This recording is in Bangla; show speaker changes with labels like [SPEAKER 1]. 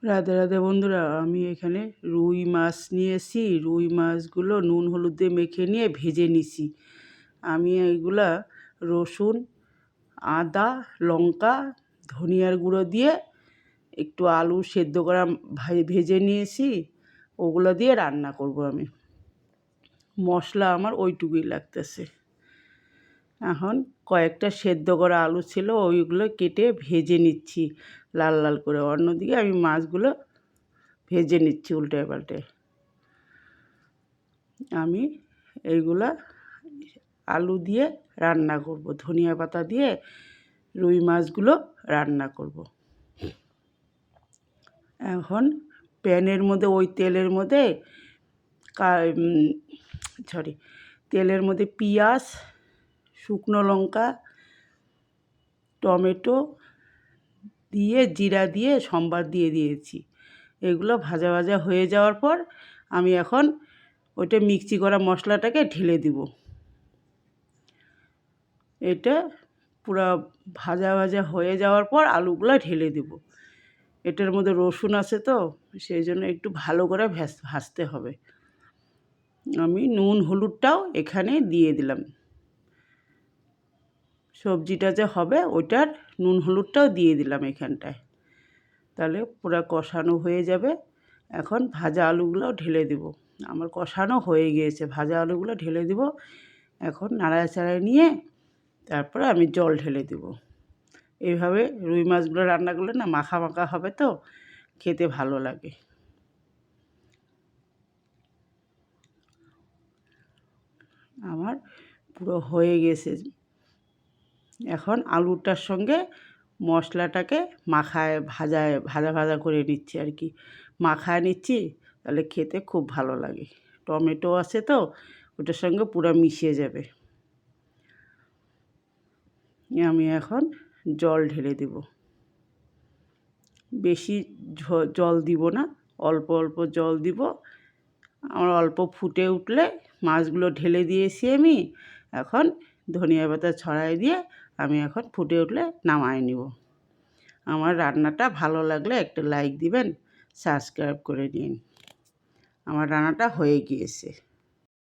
[SPEAKER 1] রাধে রাধে বন্ধুরা, আমি এখানে রুই মাছ নিয়ে এসেছি। রুই মাছগুলো নুন হলুদ দিয়ে মেখে নিয়ে ভেজে নিছি। আমি এইগুলা রসুন, আদা, লঙ্কা, ধনিয়ার গুঁড়ো দিয়ে একটু আলু সেদ্ধ করা ভেজে নিয়েছি। ওগুলো দিয়ে রান্না করব আমি। মশলা আমার ওইটুকুই লাগতেছে। এখন কয়েকটা সেদ্ধ করা আলু ছিল, ওইগুলো কেটে ভেজে নিচ্ছি লাল লাল করে। অন্যদিকে আমি মাছগুলো ভেজে নিচ্ছি উল্টে পাল্টে। আমি এইগুলা আলু দিয়ে রান্না করব, ধনিয়া পাতা দিয়ে রুই মাছগুলো রান্না করব। এখন প্যানের মধ্যে ওই তেলের মধ্যে তেলের মধ্যে পেঁয়াজ, শুকনো লঙ্কা, টমেটো দিয়ে জিরা দিয়ে সম্বার দিয়ে দিয়েছি। এগুলো ভাজা ভাজা হয়ে যাওয়ার পর আমি এখন ওইটা মিক্সি করা মশলাটাকে ঢেলে দিব। এটা পুরো ভাজা ভাজা হয়ে যাওয়ার পর আলুগুলো ঢেলে দেব। এটার মধ্যে রসুন আছে তো, সেই জন্য একটু ভালো করে ভাজতে হবে। আমি নুন হলুদটাও এখানে দিয়ে দিলাম। সবজিটা যে হবে ওইটার নুন হলুদটাও দিয়ে দিলাম এখানটায়। তাহলে পুরো কষানো হয়ে যাবে। এখন ভাজা আলুগুলোও ঢেলে দেব। আমার কষানো হয়ে গিয়েছে, ভাজা আলুগুলো ঢেলে দেব। এখন নাড়াচাড়ায় নিয়ে তারপরে আমি জল ঢেলে দেব। এইভাবে রুই মাছগুলো রান্না করলে না মাখা মাখা হবে, তো খেতে ভালো লাগে। আমার পুরো হয়ে গেছে। এখন আলুটার সঙ্গে মশলাটাকে ভাজা ভাজা করে নিচ্ছি আর কি, মাখায় নিচ্ছি। তাহলে খেতে খুব ভালো লাগে। টমেটো আছে তো, ওটার সঙ্গে পুরো মিশিয়ে যাবে। আমি এখন জল ঢেলে দেব। বেশি জল দিব না, অল্প অল্প জল দিব। আমার অল্প ফুটে উঠলে মাছগুলো ঢেলে দিয়েছি আমি। এখন ধনিয়া পাতা ছড়াই দিয়ে আমি এখন ফুটে উঠলে নামায় নিব। আমার রান্নাটা ভালো লাগলে একটা লাইক দিবেন, সাবস্ক্রাইব করে নিন। আমার রান্নাটা হয়ে গিয়েছে।